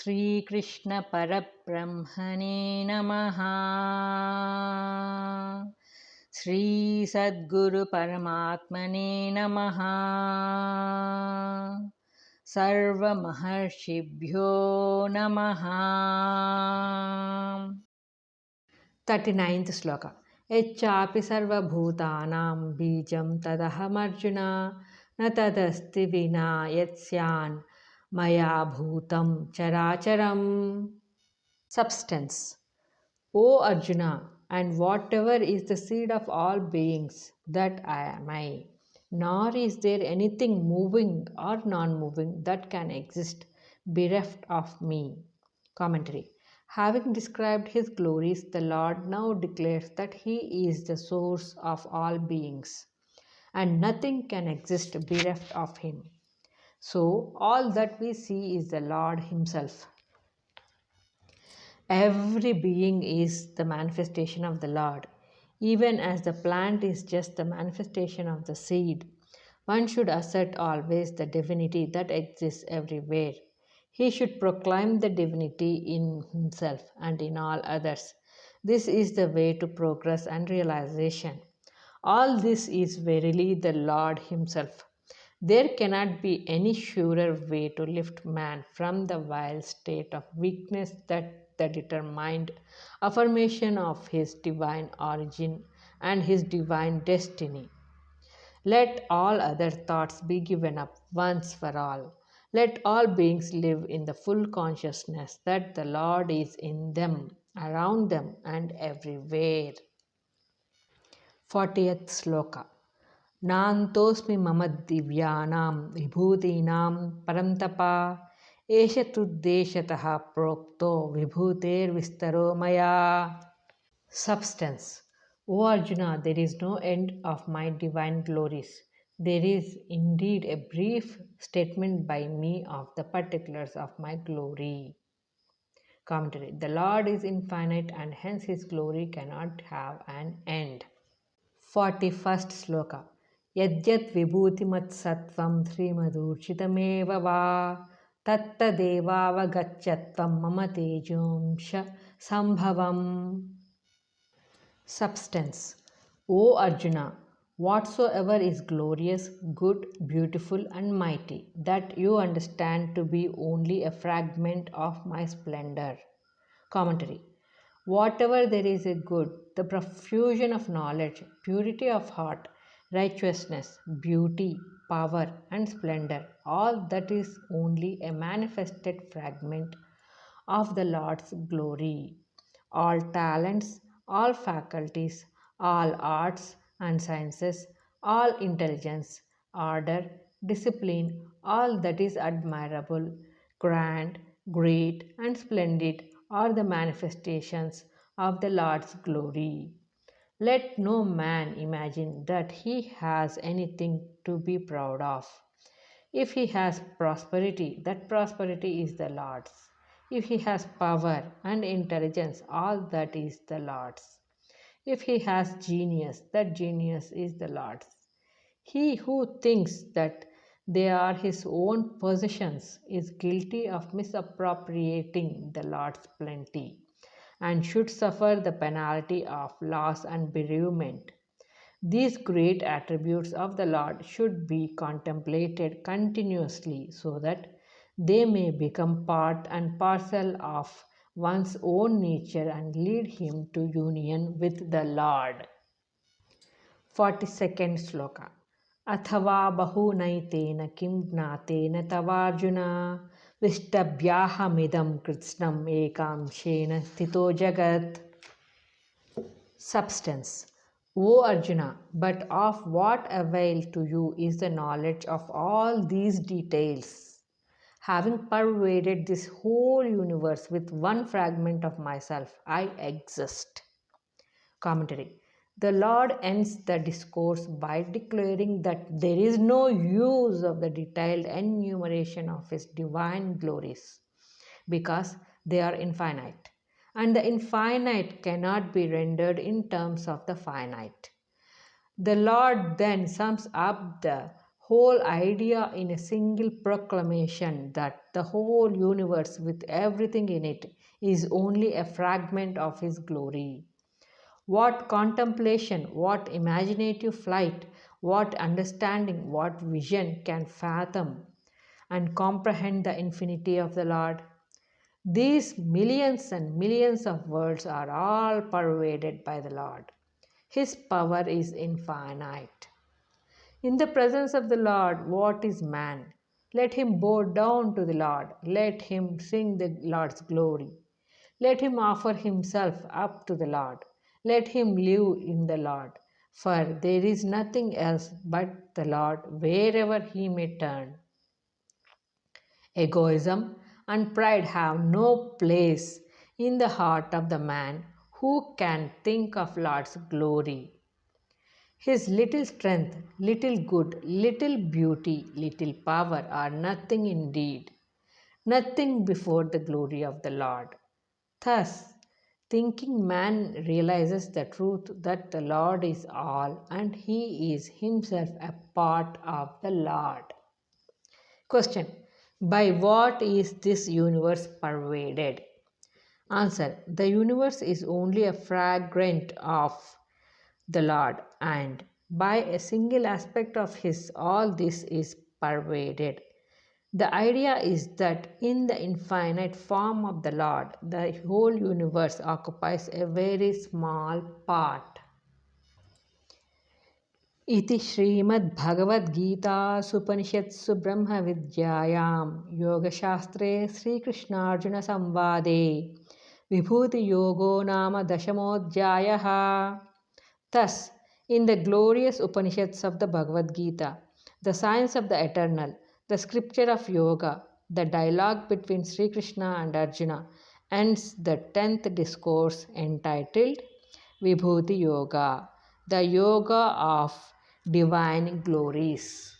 Sri Krishna Parabrahmane Namaha. Sri Sadguru Paramatmane Namaha. Sarva Maharshibhyo Namaha. 39th Sloka. Echapi sarva bhutanam bijam tadaham arjuna na tadasti vina yatsyan maya bhutam characharam. Substance. O Arjuna, and whatever is the seed of all beings, that I am I. Nor is there anything moving or non moving that can exist bereft of me. Commentary. Having described his glories, the Lord now declares that he is the source of all beings, and nothing can exist bereft of him. So, all that we see is the Lord himself. Every being is the manifestation of the Lord, even as the plant is just the manifestation of the seed. One should assert always the divinity that exists everywhere. He should proclaim the divinity in himself and in all others. This is the way to progress and realization. All this is verily the Lord Himself. There cannot be any surer way to lift man from the vile state of weakness than the determined affirmation of his divine origin and his divine destiny. Let all other thoughts be given up once for all. Let all beings live in the full consciousness that the Lord is in them, around them, and everywhere. 40th Sloka. नान्तोऽस्मि मम दिव्यानां विभूतीनां परन्तपा एष तुद्देशतः प्रोक्तो विभूतेर्विस्तरो मया. Substance. O Arjuna, there is no end of my divine glories. There is indeed a brief statement by me of the particulars of my glory. Commentary. The Lord is infinite and hence his glory cannot have an end. 41st Sloka. Yadyat vibhutimat-sattvam srimadurchitamev va tattadevavagachyatvam mama tejomsha sambhavam. Substance. O Arjuna, whatsoever is glorious, good, beautiful, and mighty, that you understand to be only a fragment of my splendor. Commentary. Whatever there is a good, the profusion of knowledge, purity of heart, righteousness, beauty, power, and splendor, all that is only a manifested fragment of the Lord's glory. All talents, all faculties, all arts and sciences, all intelligence, order, discipline, all that is admirable, grand, great, and splendid are the manifestations of the Lord's glory. Let no man imagine that he has anything to be proud of. If he has prosperity, that prosperity is the Lord's. If he has power and intelligence, all that is the Lord's. If he has genius, that genius is the Lord's. He who thinks that they are his own possessions is guilty of misappropriating the Lord's plenty and should suffer the penalty of loss and bereavement. These great attributes of the Lord should be contemplated continuously so that they may become part and parcel of one's own nature and lead him to union with the Lord. 42nd Sloka. अथवा बहुनैतेन किं ज्ञातेन तवार्जुन विष्टभ्याहमिदं कृत्स्नम् एकांशेन स्थितो जगत्. Substance. O Arjuna, but of what avail to you is the knowledge of all these details? Having pervaded this whole universe with one fragment of myself, I exist. Commentary. The Lord ends the discourse by declaring that there is no use of the detailed enumeration of His divine glories because they are infinite, and the infinite cannot be rendered in terms of the finite. The Lord then sums up the whole idea in a single proclamation that the whole universe with everything in it is only a fragment of His glory. What contemplation, what imaginative flight, what understanding, what vision can fathom and comprehend the infinity of the Lord? These millions and millions of worlds are all pervaded by the Lord. His power is infinite. In the presence of the Lord, what is man? Let him bow down to the Lord. Let him sing the Lord's glory. Let him offer himself up to the Lord. Let him live in the Lord. For there is nothing else but the Lord wherever he may turn. Egoism and pride have no place in the heart of the man who can think of Lord's glory. His little strength, little good, little beauty, little power are nothing indeed, nothing before the glory of the Lord. Thus, thinking man realizes the truth that the Lord is all and he is himself a part of the Lord. Question: by what is this universe pervaded? Answer: the universe is only a fragment of the Lord, and by a single aspect of His, all this is pervaded. The idea is that in the infinite form of the Lord, the whole universe occupies a very small part. इति श्रीमद्भगवद्गीतासूपनिषत्सु ब्रह्मविद्यायां योगशास्त्रे श्रीकृष्णार्जुनसंवादे विभूतियोगो नाम दशमोऽध्यायः. Thus, in the glorious Upanishads of the Bhagavad Gita, the science of the eternal, the scripture of yoga, the dialogue between Sri Krishna and Arjuna, ends the 10th discourse entitled Vibhuti Yoga, the yoga of divine glories.